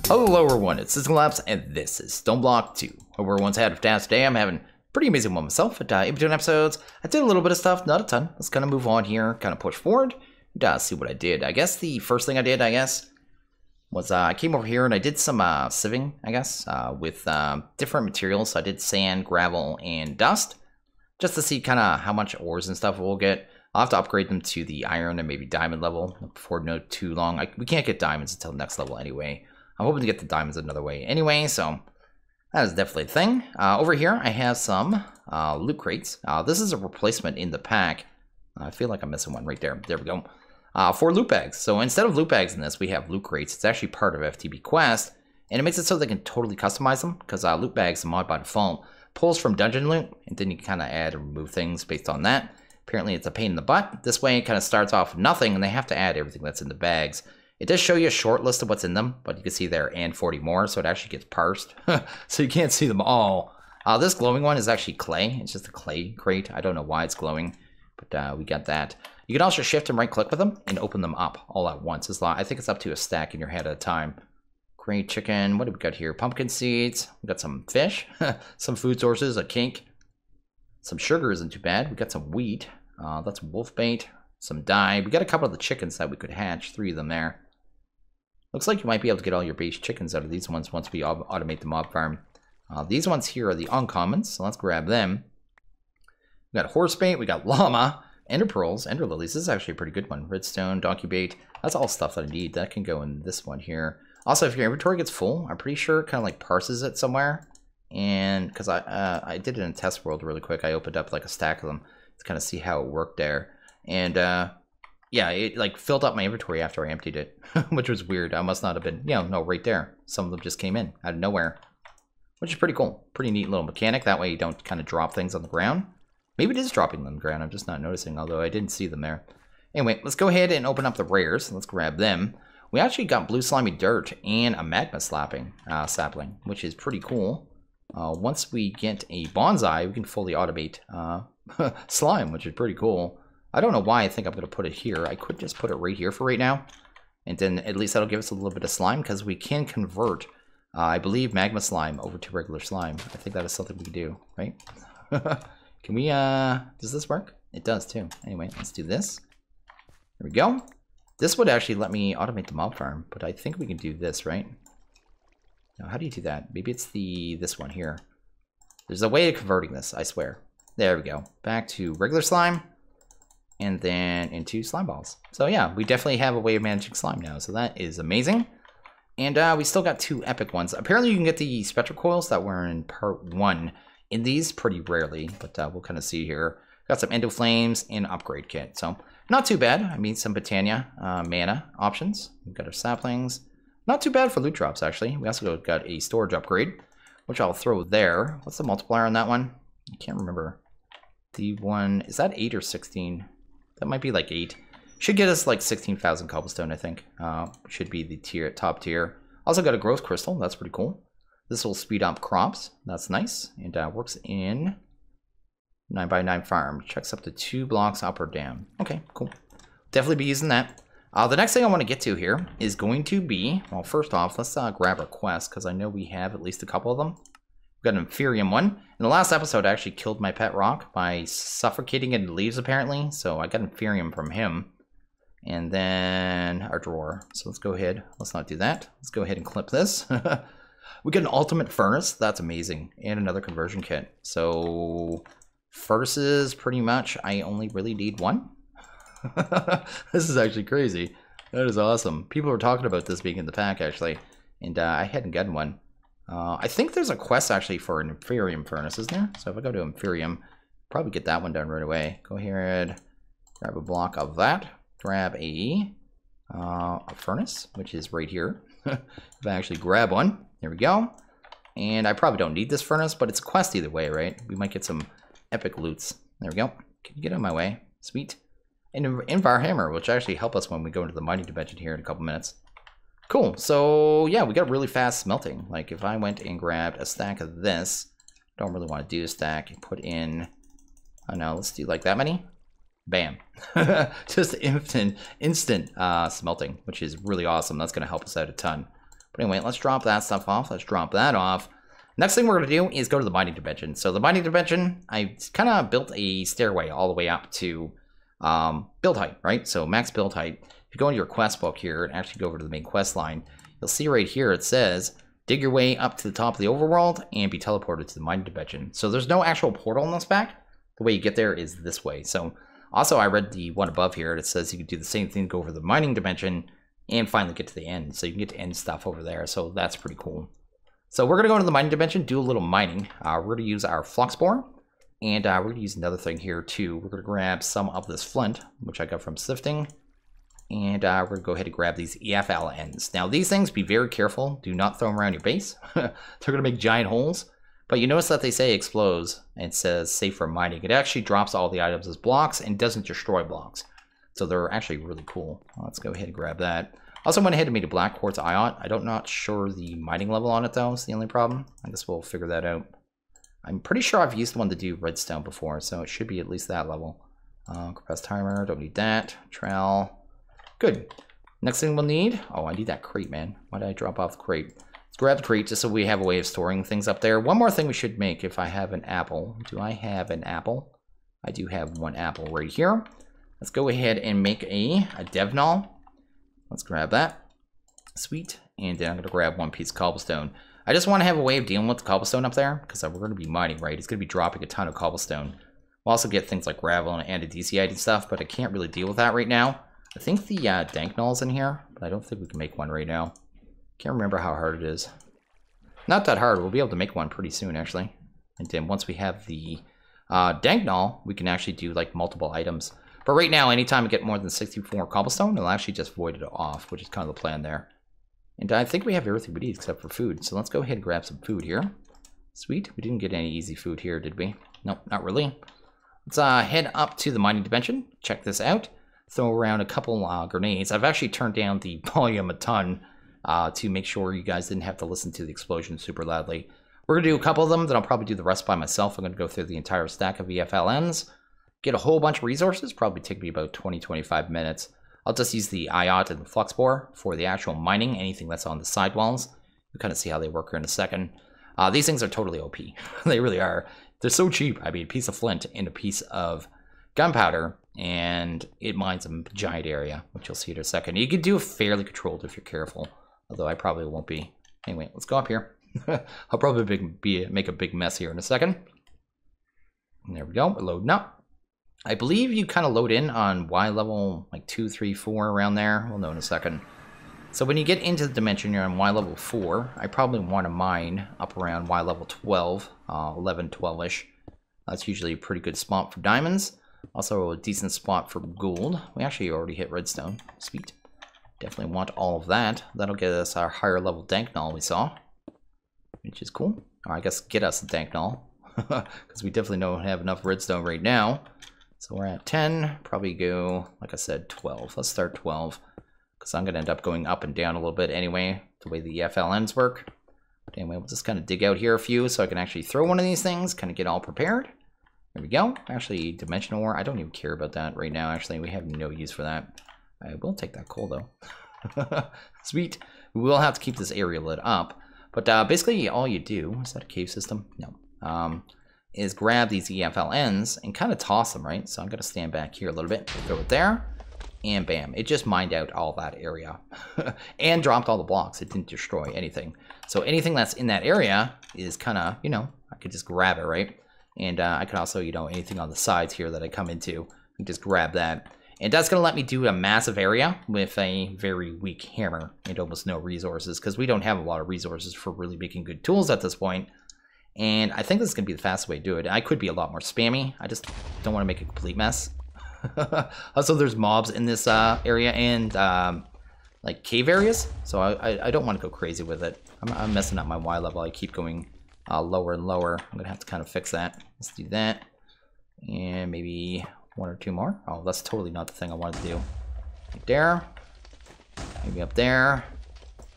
Hello everyone, it's SystemCollapse, and this is Stoneblock 2. Hope everyone's had a fantastic day. I'm having a pretty amazing one myself. At EP2 episodes, I did a little bit of stuff, not a ton. Let's kind of move on here, kind of push forward, and see what I did. I guess the first thing I did, was I came over here and I did some sieving, with different materials. So I did sand, gravel, and dust, just to see kind of how much ores and stuff we'll get. I'll have to upgrade them to the iron and maybe diamond level before no too long. We can't get diamonds until the next level anyway. I'm hoping to get the diamonds another way anyway, so that is definitely a thing. Over here, I have some loot crates. This is a replacement in the pack. I feel like I'm missing one right there. There we go. For loot bags. So instead of loot bags in this, we have loot crates. It's actually part of FTB Quest, and it makes it so they can totally customize them, because loot bags, the mod by default, pulls from dungeon loot, and then you can kind of add and remove things based on that. Apparently, it's a pain in the butt. This way, it kind of starts off with nothing, and they have to add everything that's in the bags. It does show you a short list of what's in them, but you can see there and 40 more, so it actually gets parsed. So you can't see them all. This glowing one is actually clay. It's just a clay crate. I don't know why it's glowing, but we got that. You can also shift and right click with them and open them up all at once. I think it's up to a stack in your head at a time. Great chicken. What do we got here? Pumpkin seeds. We got some fish, some food sources, a cake. Some sugar isn't too bad. We got some wheat. That's wolf bait. Some dye. We got a couple of the chickens that we could hatch. 3 of them there. Looks like you might be able to get all your base chickens out of these ones once we automate the mob farm. These ones here are the uncommons, so let's grab them. We got horse bait, we got llama, ender pearls, ender lilies. This is actually a pretty good one. Redstone, donkey bait. That's all stuff that I need. That can go in this one here. Also, if your inventory gets full, I'm pretty sure it kind of like parses it somewhere. And because I did it in a test world really quick, I opened up like a stack of them to kind of see how it worked there. And yeah, it like filled up my inventory after I emptied it, which was weird. I must not have been, no, right there. Some of them just came in out of nowhere, which is pretty cool. Pretty neat little mechanic. That way you don't kind of drop things on the ground. Maybe it is dropping them on the ground. I'm just not noticing, although I didn't see them there. Anyway, let's go ahead and open up the rares. Let's grab them. We actually got blue slimy dirt and a magma sapling, which is pretty cool. Once we get a bonsai, we can fully automate slime, which is pretty cool. I don't know why I think I'm going to put it here. I could just put it right here for right now. And then at least that'll give us a little bit of slime, because we can convert, I believe, magma slime over to regular slime. I think that is something we can do, right? Can we, does this work? It does too. Anyway, let's do this. There we go. This would actually let me automate the mob farm, but I think we can do this, right? Now, how do you do that? Maybe it's this one here. There's a way of converting this, I swear. There we go. Back to regular slime. And then into slime balls. So yeah, we definitely have a way of managing slime now. So that is amazing. And we still got 2 epic ones. Apparently you can get the spectral coils that were in part 1 in these pretty rarely. But we'll kind of see here. Got some endo flames and upgrade kit. So not too bad. I mean, some Botania mana options. We've got our saplings. Not too bad for loot drops, actually. We also got a storage upgrade, which I'll throw there. What's the multiplier on that one? I can't remember. The one, is that 8 or 16? That might be like 8. Should get us like 16,000 cobblestone, I think. Should be the top tier. Also got a growth crystal. That's pretty cool. This will speed up crops. That's nice. And works in 9x9 farm. Checks up to 2 blocks up or down. Okay, cool. Definitely be using that. The next thing I want to get to here is going to be, well, first off, let's grab our quest, because I know we have at least a couple of them. We've got an Inferium one. In the last episode, I actually killed my pet rock by suffocating it in leaves, apparently. So I got Inferium from him. And then our drawer. So let's go ahead. Let's not do that. Let's go ahead and clip this. We got an ultimate furnace. That's amazing. And another conversion kit. So furnaces, pretty much, I only really need 1. This is actually crazy. That is awesome. People were talking about this being in the pack, actually. And I hadn't gotten one. I think there's a quest actually for an Inferium furnace, isn't there? So if I go to Inferium, probably get that one done right away. Go ahead, grab a block of that, grab a furnace, which is right here. If I actually grab one, there we go. And I probably don't need this furnace, but it's a quest either way, right? We might get some epic loots. There we go. Can you get out of my way? Sweet. And Invar Hammer, which actually help us when we go into the mining dimension here in a couple minutes. Cool, so yeah, we got really fast smelting. Like if I went and grabbed a stack of this, don't really want to do a stack, and put in, I don't know, let's do like that many. Bam. Just instant smelting, which is really awesome. That's going to help us out a ton. But anyway, let's drop that stuff off. Let's drop that off. Next thing we're going to do is go to the mining dimension. So the mining dimension, I kind of built a stairway all the way up to build height, right? So max build height. If you go into your quest book here and actually go over to the main quest line, you'll see right here it says, dig your way up to the top of the overworld and be teleported to the mining dimension. So there's no actual portal in this pack. The way you get there is this way. So also I read the one above here. It says you can do the same thing, go over the mining dimension and finally get to the end. So you can get to end stuff over there. So that's pretty cool. So we're going to go to the mining dimension, do a little mining. We're going to use our flux bore, and we're going to use another thing here too. We're going to grab some of this flint, which I got from sifting, and we're going to go ahead and grab these EFLNs. Now these things, be very careful. Do not throw them around your base. They're going to make giant holes. But you notice that they say explodes, and it says safe for mining. It actually drops all the items as blocks and doesn't destroy blocks. So they're actually really cool. Let's go ahead and grab that. Also went ahead and made a black quartz ion. I'm not sure the mining level on it though, is the only problem. I guess we'll figure that out. I'm pretty sure I've used one to do redstone before, so it should be at least that level. Compressed timer, don't need that. Trowel. Good. Next thing we'll need, oh, I need that crate, man. Why did I drop off the crate? Let's grab the crate just so we have a way of storing things up there. One more thing we should make if I have an apple. Do I have an apple? I do have one apple right here. Let's go ahead and make a dev null. Let's grab that. Sweet. And then I'm going to grab one piece of cobblestone. I just want to have a way of dealing with the cobblestone up there, because we're going to be mining, right? It's going to be dropping a ton of cobblestone. We'll also get things like gravel and andesite and stuff, but I can't really deal with that right now. I think the dank null's in here, but I don't think we can make one right now. Can't remember how hard it is. Not that hard. We'll be able to make one pretty soon, actually. And then once we have the dank null, we can actually do like multiple items. But right now, anytime I get more than 64 cobblestone, it'll actually just void it off, which is kind of the plan there. And I think we have everything we need except for food. So let's go ahead and grab some food here. Sweet. We didn't get any easy food here, did we? Nope, not really. Let's head up to the mining dimension. Check this out. Throw around a couple grenades. I've actually turned down the volume a ton to make sure you guys didn't have to listen to the explosion super loudly. We're going to do a couple of them, then I'll probably do the rest by myself. I'm going to go through the entire stack of EFLNs. Get a whole bunch of resources, probably take me about 20-25 minutes. I'll just use the IOT and the flux bore for the actual mining, anything that's on the sidewalls. You'll kind of see how they work here in a second. These things are totally OP. They really are. They're so cheap. I mean, a piece of flint and a piece of gunpowder, and it mines a giant area, which you'll see in a second. You can do it fairly controlled if you're careful, although I probably won't be. Anyway, let's go up here. I'll probably make a big mess here in a second. And there we go. We're loading up. I believe you kind of load in on Y level like 2, 3, 4 around there. We'll know in a second. So when you get into the dimension, you're on Y level 4. I probably want to mine up around Y level 12, 11, 12-ish. That's usually a pretty good spot for diamonds. Also a decent spot for gold. We actually already hit redstone. Sweet. Definitely want all of that. That'll get us our higher level dank null we saw, which is cool. Or I guess get us a dank null, because we definitely don't have enough redstone right now. So we're at 10, probably go, like I said, 12. Let's start 12, because I'm going to end up going up and down a little bit anyway, the way the FLNs work. But anyway, we'll just kind of dig out here a few so I can actually throw one of these things, kind of get all prepared. There we go. Actually, dimensional ore, I don't even care about that right now, actually. We have no use for that. I will take that coal, though. Sweet. We will have to keep this area lit up. But basically, all you do, is that a cave system? No. Is grab these EFLNs and kind of toss them, right? So I'm going to stand back here a little bit, throw it there, and bam. It just mined out all that area and dropped all the blocks. It didn't destroy anything. So anything that's in that area is kind of, you know, I could just grab it, right? And I could also, you know, anything on the sides here that I come into, I just grab that. And that's going to let me do a massive area with a very weak hammer and almost no resources, because we don't have a lot of resources for really making good tools at this point. And I think this is going to be the fastest way to do it. I could be a lot more spammy. I just don't want to make a complete mess. Also, there's mobs in this area and like cave areas. So I don't want to go crazy with it. I'm messing up my Y level. I keep going lower and lower. I'm going to have to kind of fix that. Let's do that. And maybe 1 or 2 more. Oh, that's totally not the thing I wanted to do. Right there. Maybe up there.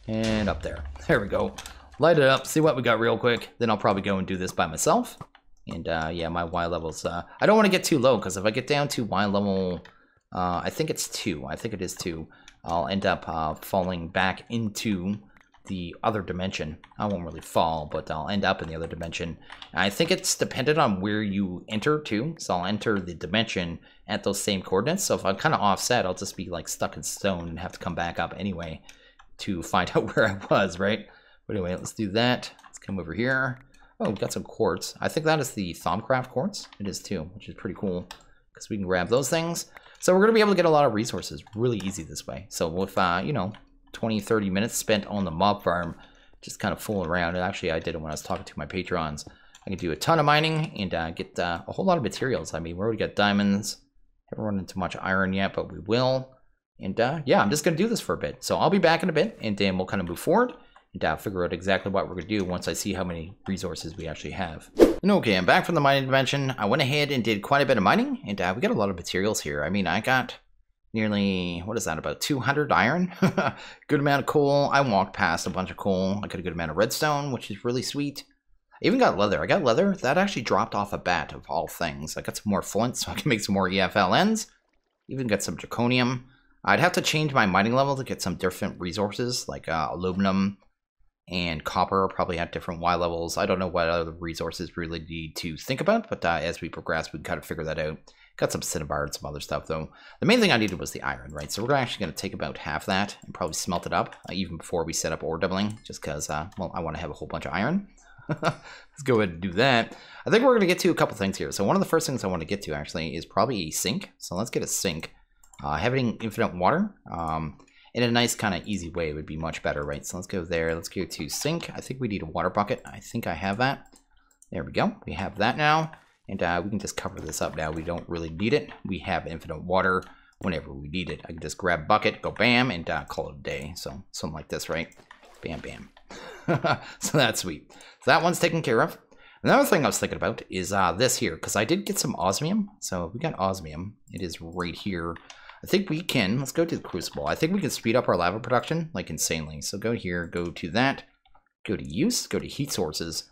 And up there. There we go. Light it up, see what we got real quick. Then I'll probably go and do this by myself. And yeah, my Y levels, I don't want to get too low, because if I get down to Y level, I think it's 2. I think it is 2. I'll end up falling back into the other dimension. I won't really fall, but I'll end up in the other dimension. And I think it's dependent on where you enter too. So I'll enter the dimension at those same coordinates. So if I'm kind of offset, I'll just be like stuck in stone and have to come back up anyway to find out where I was, right? But anyway, let's do that. Let's come over here. Oh, we've got some quartz. I think that is the Thaumcraft quartz. It is too, which is pretty cool because we can grab those things. So we're going to be able to get a lot of resources really easy this way. So with, you know, 20-30 minutes spent on the mob farm, just kind of fooling around. And actually, I did it when I was talking to my patrons. I can do a ton of mining and get a whole lot of materials. I mean, we already got diamonds. Haven't run into much iron yet, but we will. And yeah, I'm just going to do this for a bit. So I'll be back in a bit, and then we'll kind of move forward and figure out exactly what we're going to do once I see how many resources we actually have. And okay, I'm back from the mining dimension. I went ahead and did quite a bit of mining, and we got a lot of materials here. I mean, I got nearly, what is that, about 200 iron? Good amount of coal. I walked past a bunch of coal. I got a good amount of redstone, which is really sweet. I even got leather. I got leather. That actually dropped off a bat of all things. I got some more flint so I can make some more EFLNs. Even got some draconium. I'd have to change my mining level to get some different resources, like aluminum and copper, probably at different Y levels. I don't know what other resources we really need to think about, but as we progress, we can kind of figure that out. Got some cinnabar and some other stuff, though. The main thing I needed was the iron, right? So we're actually going to take about half that and probably smelt it up, even before we set up ore doubling, just because, well, I want to have a whole bunch of iron. Let's go ahead and do that. I think we're going to get to a couple things here. So one of the first things I want to get to, actually, is probably a sink. So let's get a sink. Having infinite water in a nice kind of easy way would be much better, right? So let's go there. Let's go to sink. I think we need a water bucket. I think I have that. There we go. We have that now. And we can just cover this up now. We don't really need it. We have infinite water whenever we need it. I can just grab bucket, go bam, and call it a day. So something like this, right? Bam, bam. So that's sweet. So that one's taken care of. Another thing I was thinking about is this here, because I did get some osmium. So we got osmium. It is right here. I think we can, let's go to the crucible. I think we can speed up our lava production like insanely. So go here, go to that, go to use, go to heat sources.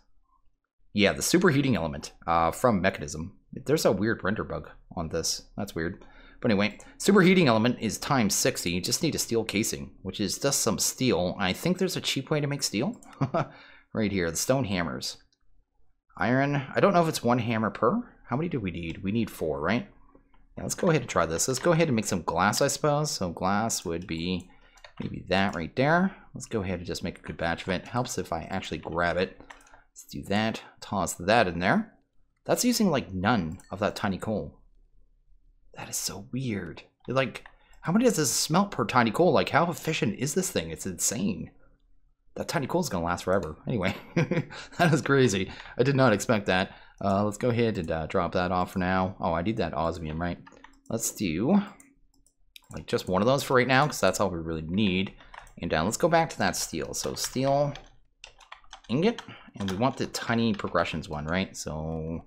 Yeah, the superheating element from mechanism. There's a weird render bug on this. That's weird. But anyway, superheating element is times 60. You just need a steel casing, which is just some steel. I think there's a cheap way to make steel. Right here, the stone hammers. Iron, I don't know if it's one hammer per. How many do we need? We need 4, right? Yeah, let's go ahead and try this. Let's go ahead and make some glass, I suppose. So glass would be maybe that right there. Let's go ahead and just make a good batch of it. Helps if I actually grab it. Let's do that. Toss that in there. That's using like none of that tiny coal. That is so weird. Like, how many does this smelt per tiny coal? Like, how efficient is this thing? It's insane. That tiny coal is going to last forever. Anyway, that is crazy. I did not expect that. Let's go ahead and drop that off for now. Oh, I need that osmium, right? Let's do like just one of those for right now, because that's all we really need. And let's go back to that steel. So steel ingot, and we want the tiny progressions one, right? So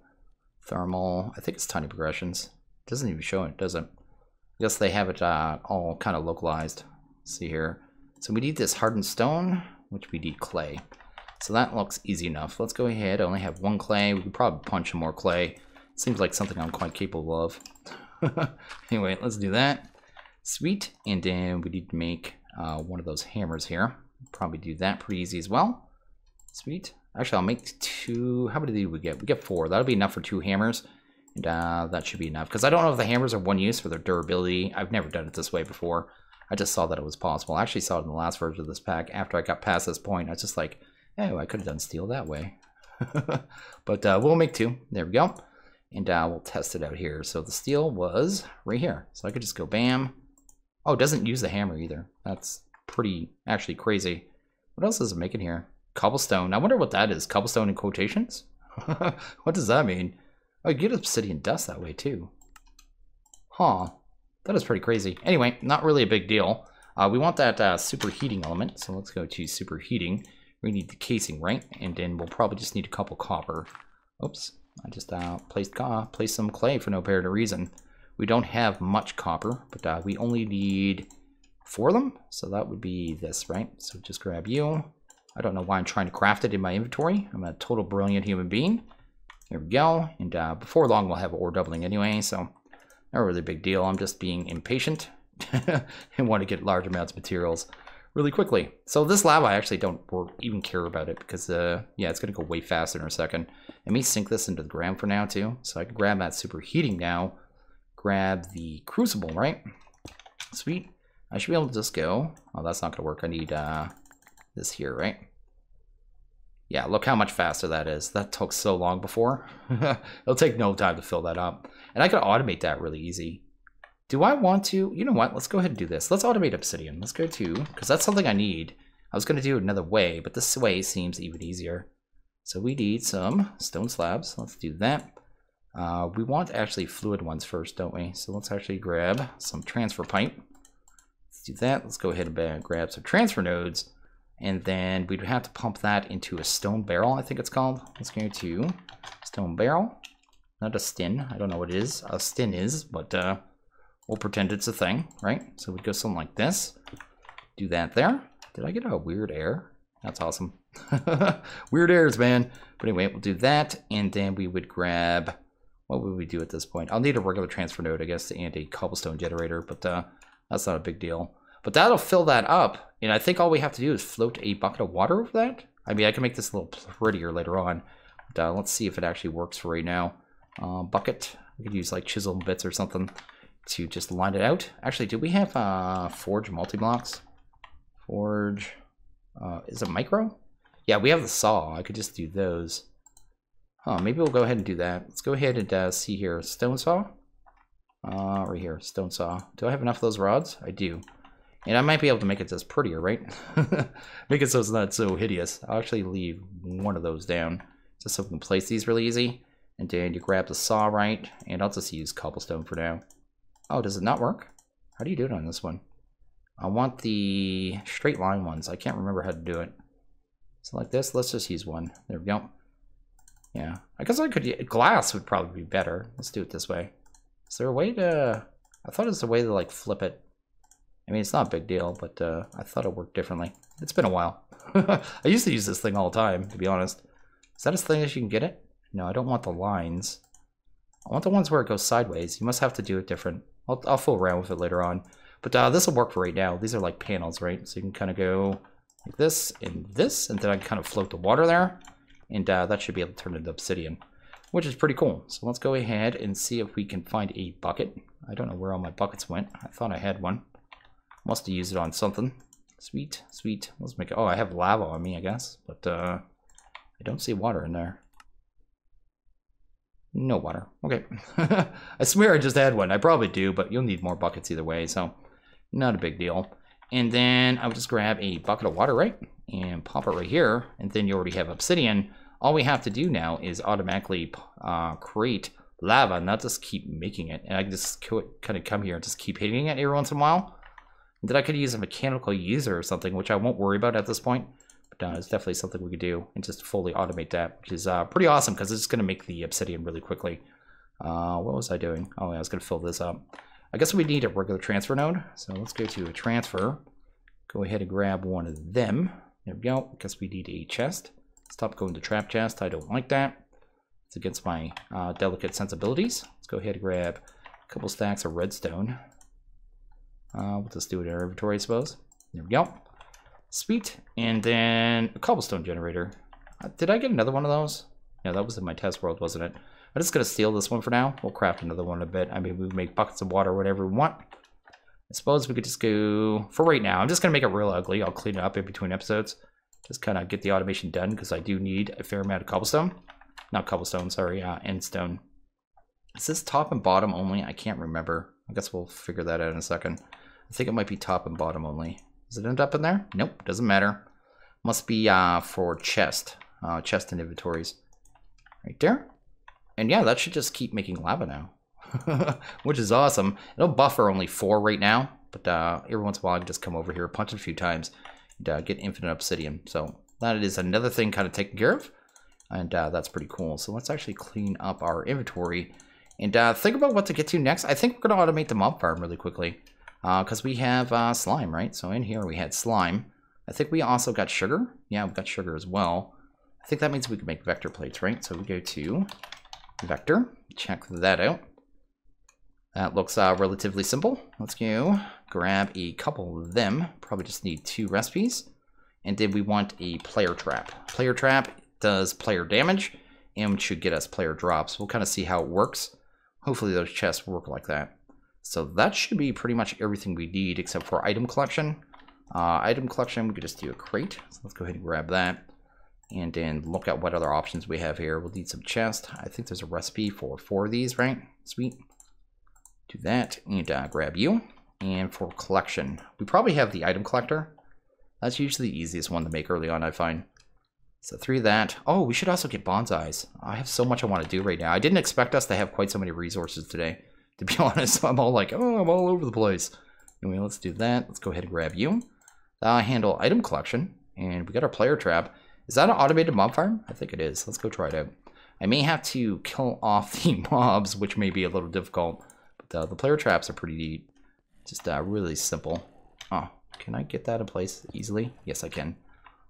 thermal, I think it's tiny progressions. Doesn't even show it, does it? I guess they have it all kind of localized. Let's see here. So we need this hardened stone, which we need clay. So that looks easy enough. Let's go ahead. I only have 1 clay. We could probably punch some more clay. Seems like something I'm quite capable of. Anyway, let's do that. Sweet. And then we need to make one of those hammers here. Probably do that pretty easy as well. Sweet. Actually, I'll make 2. How many did we get? We get 4. That'll be enough for 2 hammers. And that should be enough. Because I don't know if the hammers are one use for their durability. I've never done it this way before. I just saw that it was possible. I actually saw it in the last version of this pack. After I got past this point, I was just like, oh, I could have done steel that way. But we'll make 2. There we go. And we'll test it out here. So the steel was right here. So I could just go bam. Oh, it doesn't use the hammer either. That's pretty actually crazy. What else is it making here? Cobblestone. I wonder what that is. Cobblestone in quotations? What does that mean? Oh, you get obsidian dust that way too. Huh. That is pretty crazy. Anyway, not really a big deal. We want that superheating element. So let's go to superheating. We need the casing, right? And then we'll probably just need a couple copper. Oops. I just placed some clay for no apparent reason. We don't have much copper, but we only need 4 of them. So that would be this, right? So just grab you. I don't know why I'm trying to craft it in my inventory. I'm a total brilliant human being. Here we go. And before long, we'll have ore doubling anyway. So not really a big deal. I'm just being impatient and want to get large amounts of materials really quickly. So this lava, I actually don't even care about it because, yeah, it's going to go way faster in a second. Let me sink this into the ground for now, too. So I can grab that superheating now. Grab the crucible, right? Sweet. I should be able to just go. Oh, that's not going to work. I need this here, right? Yeah, look how much faster that is. That took so long before. It'll take no time to fill that up. And I can automate that really easy. Do I want to? You know what? Let's go ahead and do this. Let's automate Obsidian. Let's go to, because that's something I need. I was going to do it another way, but this way seems even easier. So we need some stone slabs. Let's do that. We want actually fluid ones first, don't we? So let's actually grab some transfer pipe. Let's do that. Let's go ahead and grab some transfer nodes. And then we'd have to pump that into a stone barrel, I think it's called. Let's go to stone barrel. Not a stin. I don't know what it is. A stin is, but we'll pretend it's a thing, right? So we'd go something like this. Do that there. Did I get a weird error? That's awesome. Weird errors, man. But anyway, we'll do that. And then we would grab... What would we do at this point? I'll need a regular transfer node, I guess, and a cobblestone generator. But that's not a big deal. But that'll fill that up. And I think all we have to do is float a bucket of water over that. I mean, I can make this a little prettier later on. But let's see if it actually works for right now. Bucket. We could use like chisel bits or something to just line it out. Actually, do we have forge multi-blocks? Forge. Is it micro? Yeah, we have the saw. I could just do those. Oh, maybe we'll go ahead and do that. Let's go ahead and see here. Stone saw. Right here. Stone saw. Do I have enough of those rods? I do. And I might be able to make it just prettier, right? Make it so it's not so hideous. I'll actually leave one of those down just so we can place these really easy. And then you grab the saw, right? And I'll just use cobblestone for now. Oh, does it not work? How do you do it on this one? I want the straight line ones. I can't remember how to do it. So like this, let's just use one. There we go. Yeah, I guess I could, glass would probably be better. Let's do it this way. Is there a way to, I thought it was a way to like flip it. I mean, it's not a big deal, but I thought it worked differently. It's been a while. I used to use this thing all the time, to be honest. Is that a thing that you can get it? No, I don't want the lines. I want the ones where it goes sideways. You must have to do it different. I'll fool around with it later on. But this will work for right now. These are like panels, right? So you can kind of go like this, and then I can kind of float the water there. And that should be able to turn into obsidian, which is pretty cool. So let's go ahead and see if we can find a bucket. I don't know where all my buckets went. I thought I had one. Must have used it on something. Sweet, sweet. Let's make it. Oh, I have lava on me, I guess. But I don't see water in there. No water. Okay. I swear I just had one. I probably do, but you'll need more buckets either way, so not a big deal. And then I'll just grab a bucket of water, right? And pop it right here. And then you already have obsidian. All we have to do now is automatically create lava, not just keep making it. And I can just kind of come here and just keep hitting it every once in a while. And then I could use a mechanical user or something, which I won't worry about at this point. But it's definitely something we could do and just fully automate that, which is pretty awesome because it's going to make the obsidian really quickly. What was I doing? Oh, yeah, I was going to fill this up. I guess we need a regular transfer node. So let's go to a transfer. Go ahead and grab one of them. There we go. I guess we need a chest. Stop going to trap chest. I don't like that. It's against my delicate sensibilities. Let's go ahead and grab a couple stacks of redstone. We'll just do it in our inventory, I suppose. There we go. Sweet. And then a cobblestone generator. Did I get another one of those? No, that was in my test world, wasn't it? I'm just going to steal this one for now. We'll craft another one in a bit. I mean, we make buckets of water, whatever we want. I suppose we could just go, for right now, I'm just going to make it real ugly. I'll clean it up in between episodes. Just kind of get the automation done because I do need a fair amount of cobblestone. Not cobblestone, sorry, end stone. Is this top and bottom only? I can't remember. I guess we'll figure that out in a second. I think it might be top and bottom only. Does it end up in there? Nope, doesn't matter. Must be for chest and inventories. Right there. And yeah, that should just keep making lava now. Which is awesome. It'll buffer only 4 right now. But every once in a while I can just come over here, punch it a few times, and get infinite obsidian. So that is another thing kind of taken care of. And that's pretty cool. So let's actually clean up our inventory. And think about what to get to next. I think we're going to automate the mob farm really quickly. Because we have slime, right? So in here we had slime. I think we also got sugar. Yeah, we've got sugar as well. I think that means we can make vector plates, right? So we go to vector, check that out. That looks relatively simple. Let's go grab a couple of them. Probably just need 2 recipes. And then we want a player trap. Player trap does player damage and should get us player drops. We'll kind of see how it works. Hopefully those chests work like that. So that should be pretty much everything we need except for item collection. Item collection, we could just do a crate. So let's go ahead and grab that. And then look at what other options we have here. We'll need some chests. I think there's a recipe for 4 of these, right? Sweet. Do that and grab you. And for collection, we probably have the item collector. That's usually the easiest one to make early on, I find. So 3 of that. Oh, we should also get bonsais. I have so much I want to do right now. I didn't expect us to have quite so many resources today. To be honest, I'm all like, oh, I'm all over the place. Anyway, let's do that. Let's go ahead and grab you. Handle item collection. And we got our player trap. Is that an automated mob farm? I think it is. Let's go try it out. I may have to kill off the mobs, which may be a little difficult. But the player traps are pretty neat. Just really simple. Oh, can I get that in place easily? Yes, I can.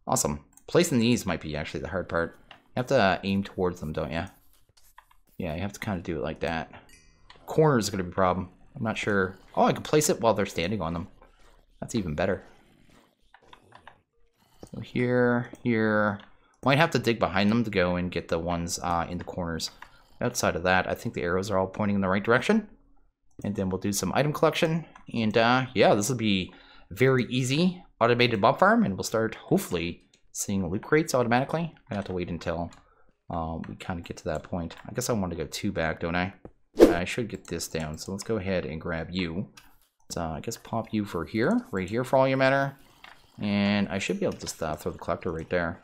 Awesome. Placing these might be actually the hard part. You have to aim towards them, don't you? Yeah, you have to kind of do it like that. Corner is going to be a problem. I'm not sure. Oh, I can place it while they're standing on them. That's even better. So here. Might have to dig behind them to go and get the ones in the corners. Outside of that, I think the arrows are all pointing in the right direction. And then we'll do some item collection. And yeah, this will be very easy automated mob farm. And we'll start, hopefully, seeing loot crates automatically. I have to wait until we kind of get to that point. I guess I want to go 2 back, don't I? I should get this down. So let's go ahead and grab you. So I guess pop you for here, right here for all your matter. And I should be able to just throw the collector right there.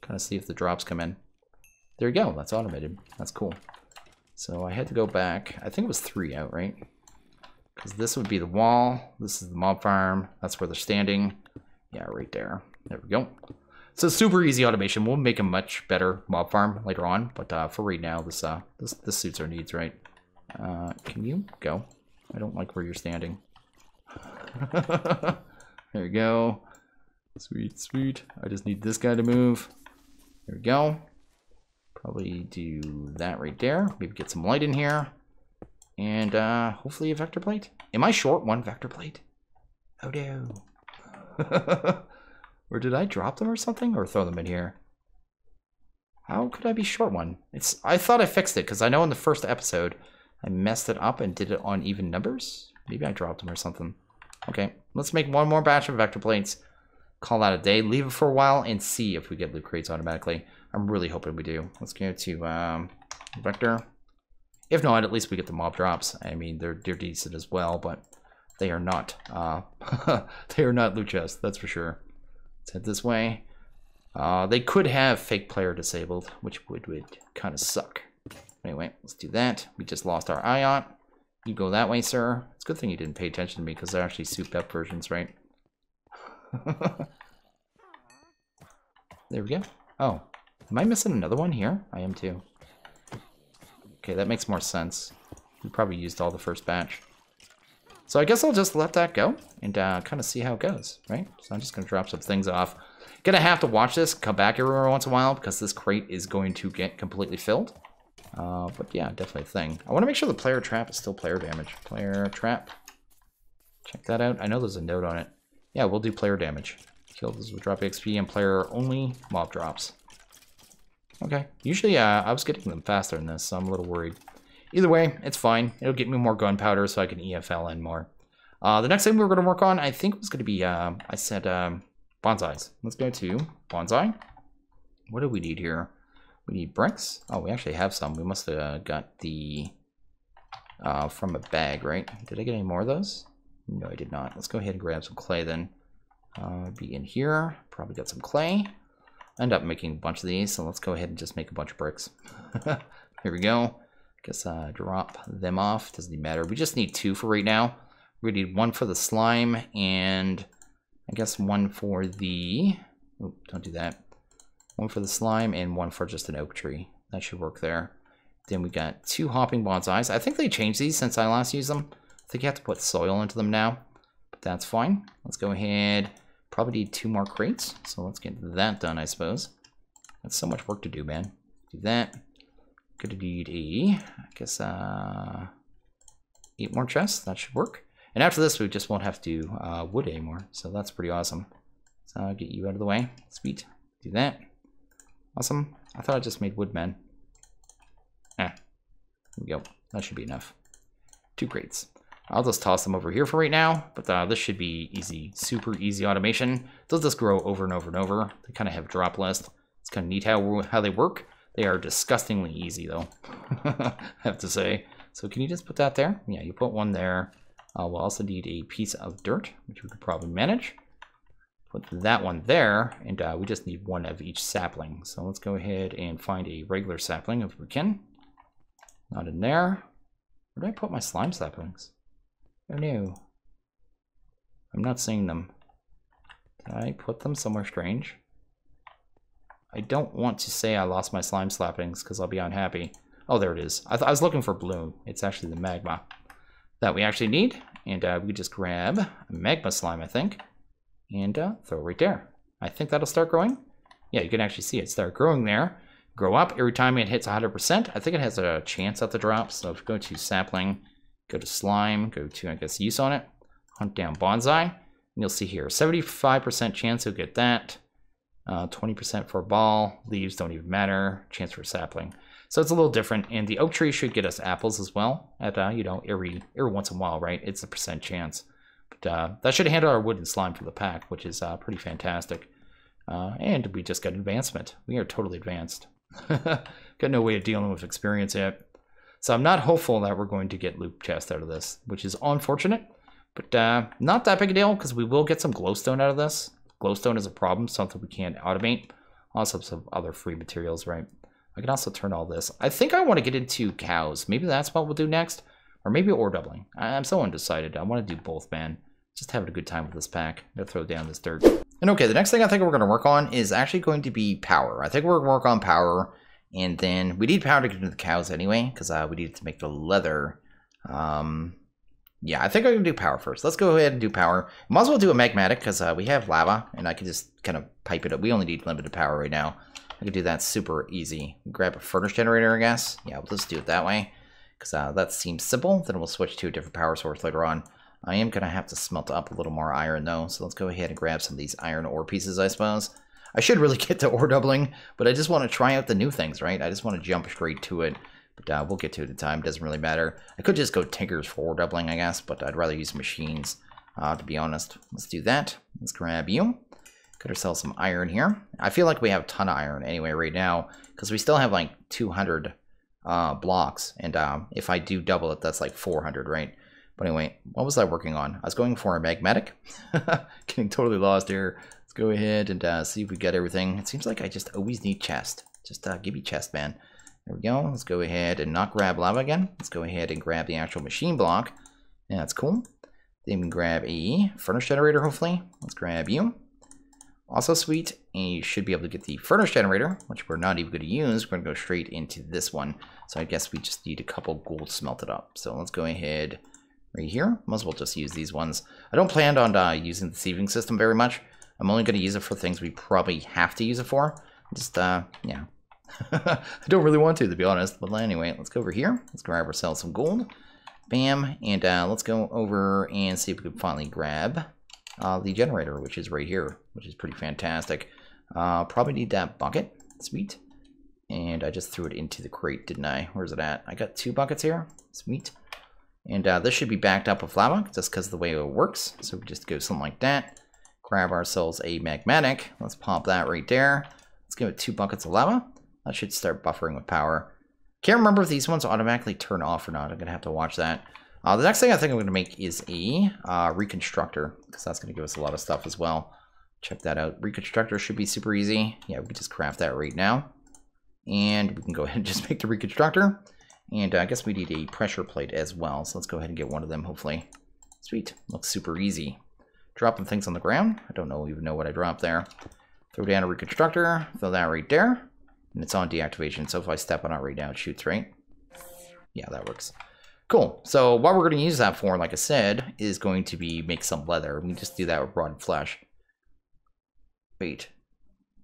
Kind of see if the drops come in. There you go. That's automated. That's cool. So I had to go back. I think it was 3 out, right? Because this would be the wall. This is the mob farm. That's where they're standing. Yeah, right there. There we go. So super easy automation. We'll make a much better mob farm later on. But for right now, this suits our needs, right? Can you go? I don't like where you're standing. There we go. Sweet, sweet. I just need this guy to move. There we go. Probably do that right there. Maybe get some light in here. And hopefully a vector plate. Am I short 1 vector plate? Oh no. Or did I drop them or something? Or throw them in here? How could I be short 1? I thought I fixed it because I know in the first episode I messed it up and did it on even numbers. Maybe I dropped them or something. Okay, let's make 1 more batch of vector plates. Call that a day, leave it for a while, and see if we get loot crates automatically. I'm really hoping we do. Let's go to vector. If not, at least we get the mob drops. I mean, they're decent as well, but they are not. They are not loot chests, that's for sure. Let's head this way. They could have fake player disabled, which would kind of suck. Anyway, let's do that. We just lost our ion. You go that way, sir. It's a good thing you didn't pay attention to me because they're actually souped up versions, right? There we go. Oh, am I missing another one here? I am too. Okay, that makes more sense. We probably used all the first batch. So I guess I'll just let that go and kind of see how it goes, right? So I'm just going to drop some things off. Gonna have to watch this, come back every once in a while because this crate is going to get completely filled. But yeah, definitely a thing. I want to make sure the player trap is still player damage. Player trap. Check that out. I know there's a note on it. Yeah, we'll do player damage. Kills will drop XP and player only mob drops. Okay. Usually I was getting them faster than this, so I'm a little worried. Either way, it's fine. It'll get me more gunpowder so I can EFL in more. The next thing we're going to work on, I think, was going to be, I said, bonsais. Let's go to bonsai. What do we need here? We need bricks. Oh, we actually have some. We must have got the from a bag, right? Did I get any more of those? No, I did not. Let's go ahead and grab some clay then. Be in here. Probably got some clay. End up making a bunch of these, so let's go ahead and just make a bunch of bricks. Here we go. Guess drop them off. Doesn't even matter. We just need 2 for right now. We need 1 for the slime and I guess 1 for the. Oh, don't do that. 1 for the slime and 1 for just an oak tree. That should work there. Then we got 2 hopping bonsais. I think they changed these since I last used them. I think you have to put soil into them now, but that's fine. Let's go ahead. Probably need 2 more crates, so let's get that done, I suppose. That's so much work to do, man. Do that. Gonna need I guess 8 more chests. That should work. And after this, we just won't have to do wood anymore. So that's pretty awesome. So I'll get you out of the way. Sweet. Do that. Awesome. I thought I just made wood, man. There we go. That should be enough. 2 crates. I'll just toss them over here for right now, but this should be easy, super easy automation. They'll just grow over and over and over. They kind of have drop list. It's kind of neat how they work. They are disgustingly easy, though, I have to say. So can you just put that there? Yeah, you put one there. We'll also need a piece of dirt, which we could probably manage. Put that one there, and we just need one of each sapling. So let's go ahead and find a regular sapling if we can. Not in there. Where did I put my slime saplings? Oh no. I'm not seeing them. Did I put them somewhere strange? I don't want to say I lost my slime saplings because I'll be unhappy. Oh, there it is. I was looking for blue. It's actually the magma that we actually need. And we just grab a magma slime, I think, and throw it right there. I think that'll start growing. Yeah, you can actually see it start growing there. Grow up every time it hits 100%. I think it has a chance at the drop. So if you go to sapling, go to slime, go to, I guess, use on it, hunt down bonsai, and you'll see here, 75% chance you'll get that, 20% for a ball, leaves don't even matter, chance for sapling. So it's a little different, and the oak tree should get us apples as well, at, you know, every once in a while, right? It's a % chance. But that should handle our wood and slime for the pack, which is pretty fantastic. And we just got advancement. We are totally advanced. Got no way of dealing with experience yet. So I'm not hopeful that we're going to get loop chest out of this, which is unfortunate, but not that big a deal because we will get some glowstone out of this. Glowstone is a problem, something we can't automate. Also some other free materials, right? I can also turn all this. I think I want to get into cows. Maybe that's what we'll do next, or maybe ore doubling. I'm so undecided. I want to do both, man. Just having a good time with this pack. I'm gonna throw down this dirt. And okay, the next thing I think we're going to work on is actually going to be power. I think we're going to work on power. And then we need power to get into the cows anyway, because we need to make the leather. Yeah, I think I'm going to do power first. Let's go ahead and do power. Might as well do a magmatic, because we have lava, and I can just kind of pipe it up. We only need limited power right now. I can do that super easy. Grab a furnace generator, I guess. Yeah, we'll just do it that way, because that seems simple. Then we'll switch to a different power source later on. I am going to have to smelt up a little more iron, though, so let's go ahead and grab some of these iron ore pieces, I suppose. I should really get to ore doubling, but I just want to try out the new things, right? I just want to jump straight to it, but we'll get to it in time. Doesn't really matter. I could just go tinkers for ore doubling, I guess, but I'd rather use machines, to be honest. Let's do that. Let's grab you. Got ourselves some iron here. I feel like we have a ton of iron anyway right now, because we still have like 200 blocks, and if I do double it, that's like 400, right? But anyway, what was I working on? I was going for a magmatic. Getting totally lost here. Let's go ahead and see if we get everything. It seems like I just always need chest. Just give me chest, man. There we go. Let's go ahead and not grab lava again. Let's go ahead and grab the actual machine block. Yeah, that's cool. Then we can grab a furnace generator, hopefully. Let's grab you. Also sweet. And you should be able to get the furnace generator, which we're not even going to use. We're going to go straight into this one. So I guess we just need a couple gold smelted up. So let's go ahead right here. Might as well just use these ones. I don't plan on using the sieving system very much. I'm only going to use it for things we probably have to use it for. Just, yeah. I don't really want to be honest. But anyway, let's go over here. Let's grab ourselves some gold. Bam. And let's go over and see if we can finally grab the generator, which is right here, which is pretty fantastic. Probably need that bucket. Sweet. And I just threw it into the crate, didn't I? Where's it at? I got 2 buckets here. Sweet. And this should be backed up with lava, just because of the way it works. So we just go something like that. Grab ourselves a magmatic. Let's pop that right there. Let's give it 2 buckets of lava. That should start buffering with power. Can't remember if these ones automatically turn off or not. I'm going to have to watch that. The next thing I think I'm going to make is a Reconstructor, because that's going to give us a lot of stuff as well. Check that out. Reconstructor should be super easy. Yeah, we can just craft that right now. And we can go ahead and just make the Reconstructor. And I guess we need a pressure plate as well. So let's go ahead and get one of them, hopefully. Sweet. Looks super easy. Dropping things on the ground. I don't even know what I dropped there. Throw down a Reconstructor. Throw that right there. And it's on deactivation. So if I step on it right now, it shoots, right? Yeah, that works. Cool. So what we're going to use that for, like I said, is going to be make some leather. We can just do that with rotten flesh. Wait.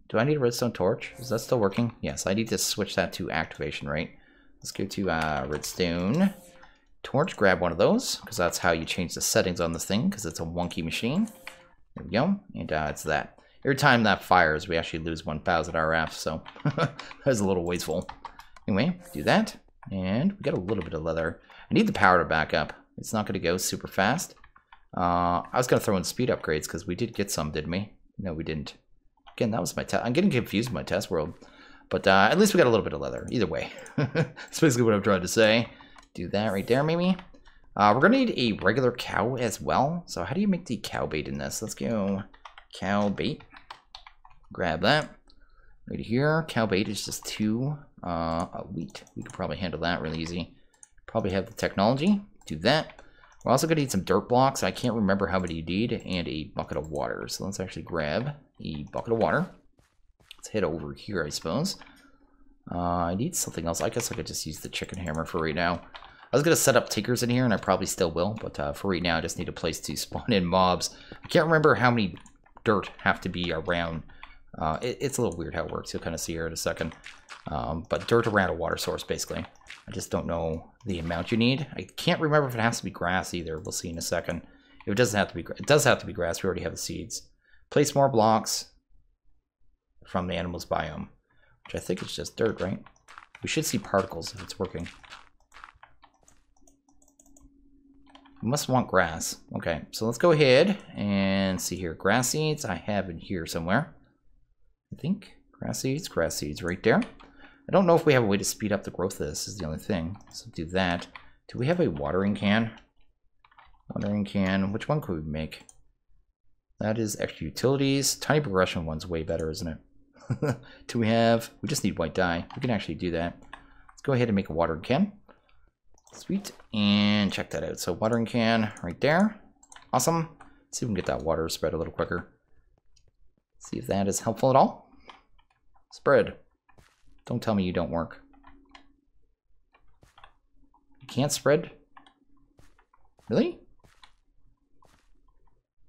Do I need a redstone torch? Is that still working? Yes, I need to switch that to activation, right? Let's go to redstone torch, grab one of those, because that's how you change the settings on this thing, because it's a wonky machine. There we go, and it's that. Every time that fires, we actually lose 1,000 RF, so that's a little wasteful. Anyway, do that, and we got a little bit of leather. I need the power to back up. It's not going to go super fast. I was going to throw in speed upgrades, because we did get some, didn't we? No, we didn't. Again, that was my test. I'm getting confused with my test world. But at least we got a little bit of leather. Either way. That's basically what I'm trying to say. Do that right there, maybe. We're going to need a regular cow as well. So how do you make the cow bait in this? Let's go cow bait. Grab that. Right here. Cow bait is just 2 wheat. We could probably handle that really easy. Probably have the technology. Do that. We're also going to need some dirt blocks. I can't remember how many you need. And a bucket of water. So let's actually grab a bucket of water. Let's head over here, I suppose. I need something else. I guess I could just use the chicken hammer for right now. I was going to set up tinkers in here, and I probably still will. But for right now, I just need a place to spawn in mobs. I can't remember how many dirt have to be around. It's a little weird how it works. You'll kind of see here in a second. But dirt around a water source, basically. I just don't know the amount you need. I can't remember if it has to be grass either. We'll see in a second. If it doesn't have to be, it does have to be grass. We already have the seeds. Place more blocks from the animals biome, which I think is just dirt, right? We should see particles if it's working. We must want grass. Okay, so let's go ahead and see here. Grass seeds I have in here somewhere. I think grass seeds right there. I don't know if we have a way to speed up the growth of this is the only thing. So do that. Do we have a watering can? Watering can. Which one could we make? That is extra utilities. Tiny progression one's way better, isn't it? Do we have... We just need white dye. We can actually do that. Let's go ahead and make a watering can. Sweet. And check that out. So watering can right there. Awesome. Let's see if we can get that water spread a little quicker. See if that is helpful at all. Spread. Don't tell me you don't work. You can't spread? Really?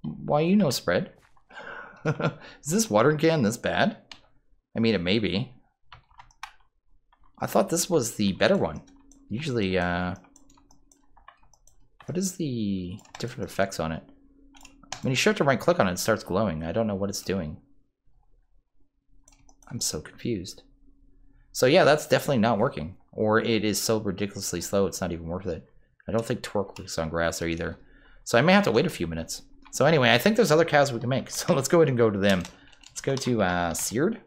Why you no spread? Is this watering can this bad? I mean, it may be. I thought this was the better one. Usually, what is the different effects on it? When you shift or right click on it, it starts glowing. I don't know what it's doing. I'm so confused. So yeah, that's definitely not working. Or it is so ridiculously slow, it's not even worth it. I don't think torque works on grass there either. So I may have to wait a few minutes. So anyway, I think there's other cows we can make. So let's go ahead and go to them. Let's go to seared.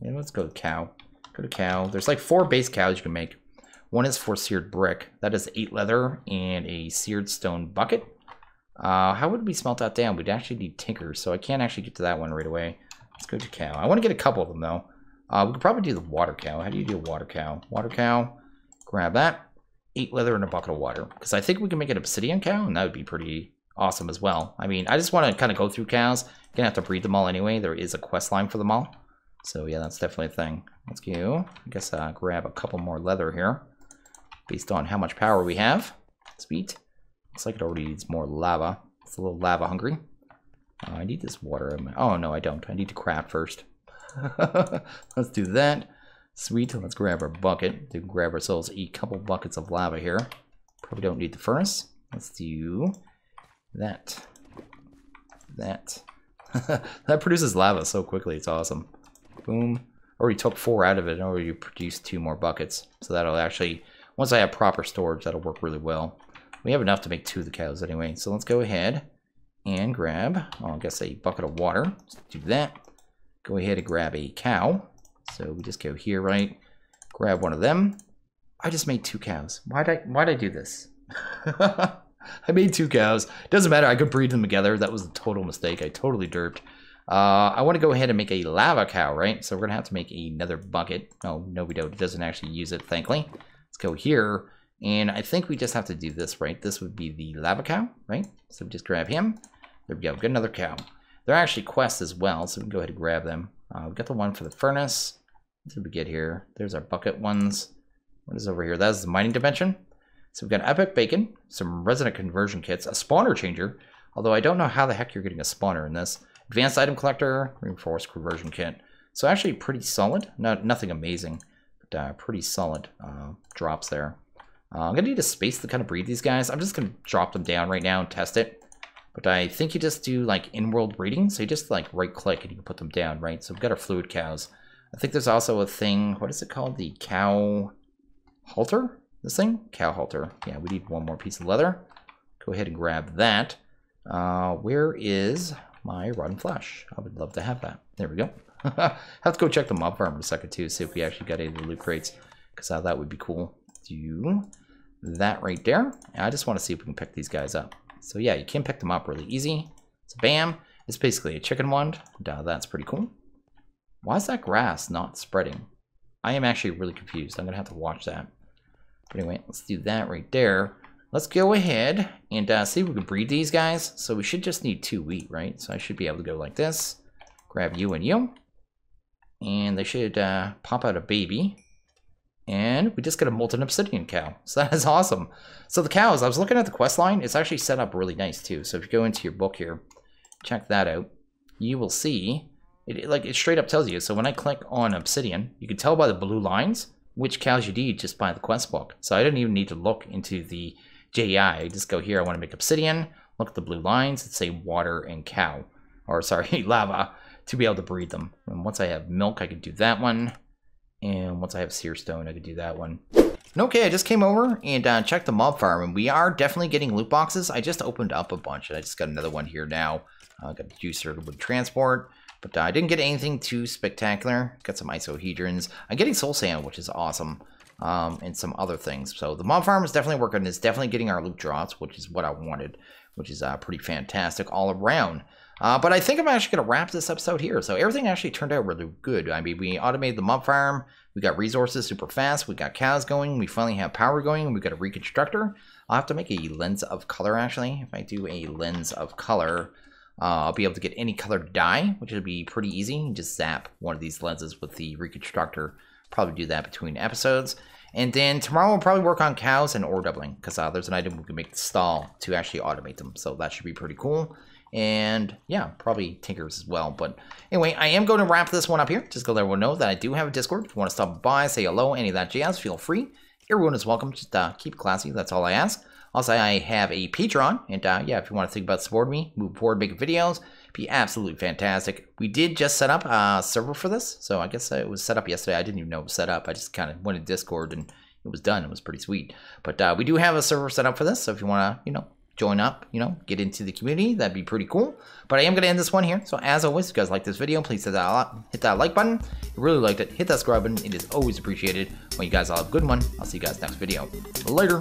Yeah, let's go to cow. Go to cow. There's like 4 base cows you can make. One is for seared brick. That is 8 leather and a seared stone bucket. How would we smelt that down? We'd actually need tinkers, so I can't actually get to that one right away. Let's go to cow. I want to get a couple of them though. We could probably do the water cow. How do you do a water cow? Water cow. Grab that. 8 leather and a bucket of water. Because I think we can make an obsidian cow, and that would be pretty awesome as well. I mean, I just want to kind of go through cows. You're going to have to breed them all anyway. There is a quest line for them all. So yeah, that's definitely a thing. Let's go. I guess grab a couple more leather here. Based on how much power we have. Sweet. Looks like it already needs more lava. It's a little lava hungry. I need this water. Oh no, I don't. I need to craft first. Let's do that. Sweet. Let's grab our bucket. To grab ourselves a couple buckets of lava here. Probably don't need the furnace. Let's do that. That. That produces lava so quickly. It's awesome. Boom. Already took 4 out of it and already produced 2 more buckets. So that'll actually, once I have proper storage, that'll work really well. We have enough to make 2 of the cows anyway. So let's go ahead and grab, I guess, a bucket of water. Let's do that. Go ahead and grab a cow. So we just go here, right? Grab one of them. I just made 2 cows. Why'd I do this? I made 2 cows. Doesn't matter. I could breed them together. That was a total mistake. I totally derped. I want to go ahead and make a lava cow, right? So we're going to have to make another bucket. Oh, no, we don't. It doesn't actually use it, thankfully. Let's go here. And I think we just have to do this, right? This would be the lava cow, right? So we just grab him. There we go. Get another cow. They're actually quests as well, so we can go ahead and grab them. We've got the one for the furnace. What did we get here? There's our bucket ones. What is over here? That is the mining dimension. So we've got epic bacon, some resident conversion kits, a spawner changer, although I don't know how the heck you're getting a spawner in this. Advanced item collector, reinforced conversion kit. So actually pretty solid. Nothing amazing, but pretty solid drops there. I'm going to need a space to kind of breed these guys. I'm just going to drop them down right now and test it. But I think you just do like in-world breeding. So you just like right-click and you can put them down, right? So we've got our fluid cows. I think there's also a thing, what is it called? The cow halter? This thing? Cow halter. Yeah, we need one more piece of leather. Go ahead and grab that. Where is my rotten flesh? I would love to have that. There we go. Have to go check the mob farm in a second too, see if we actually got any of the loot crates. Because that would be cool. Do that right there. I just want to see if we can pick these guys up. So yeah, you can pick them up really easy. So bam, it's basically a chicken wand. That's pretty cool. Why is that grass not spreading? I am actually really confused. I'm gonna have to watch that. But anyway, let's do that right there. Let's go ahead and see if we can breed these guys. So we should just need 2 wheat, right? So I should be able to go like this. Grab you and you. And they should pop out a baby. And we just got a molten obsidian cow. So that is awesome. So the cows, I was looking at the quest line. It's actually set up really nice too. So if you go into your book here, check that out. You will see, it straight up tells you. So when I click on obsidian, you can tell by the blue lines which cows you need just by the quest book. So I didn't even need to look into the JEI. I just go here, I want to make obsidian. Look at the blue lines that say water and cow. Or sorry, lava, to be able to breed them. And once I have milk, I can do that one. And once I have sear stone, I could do that one. And okay, I just came over and checked the mob farm, and we are definitely getting loot boxes. I just opened up a bunch, and I just got another one here now. Got the juicer with transport, but I didn't get anything too spectacular. Got some isohedrons. I'm getting soul sand, which is awesome, and some other things. So the mob farm is definitely working. It's definitely getting our loot drops, which is what I wanted, which is pretty fantastic all around. But I think I'm actually going to wrap this episode here. So everything actually turned out really good. I mean, we automated the mob farm. We got resources super fast. We got cows going. We finally have power going. We got a Reconstructor. I'll have to make a lens of color, actually. If I do a lens of color, I'll be able to get any colored dye, which would be pretty easy. You just zap one of these lenses with the Reconstructor. Probably do that between episodes. And then tomorrow we'll probably work on cows and ore doubling, because there's an item we can make the stall to actually automate them. So that should be pretty cool. And yeah, probably tinkers as well. But anyway, I am going to wrap this one up here. Just to let everyone know that I do have a Discord. If you want to stop by, say hello, any of that jazz, feel free. Everyone is welcome. Just keep it classy. That's all I ask. Also, I have a Patreon. And yeah, if you want to think about supporting me, move forward, making videos, be absolutely fantastic. We did just set up a server for this. So I guess it was set up yesterday. I didn't even know it was set up. I just kind of went to Discord and it was done. It was pretty sweet. But we do have a server set up for this. So if you want to, join up, get into the community, that'd be pretty cool. But I am going to end this one here. So as always, if you guys like this video, please hit that like button. If you really liked it, hit that subscribe button. It is always appreciated. Well, you guys all have a good one. I'll see you guys next video. Later.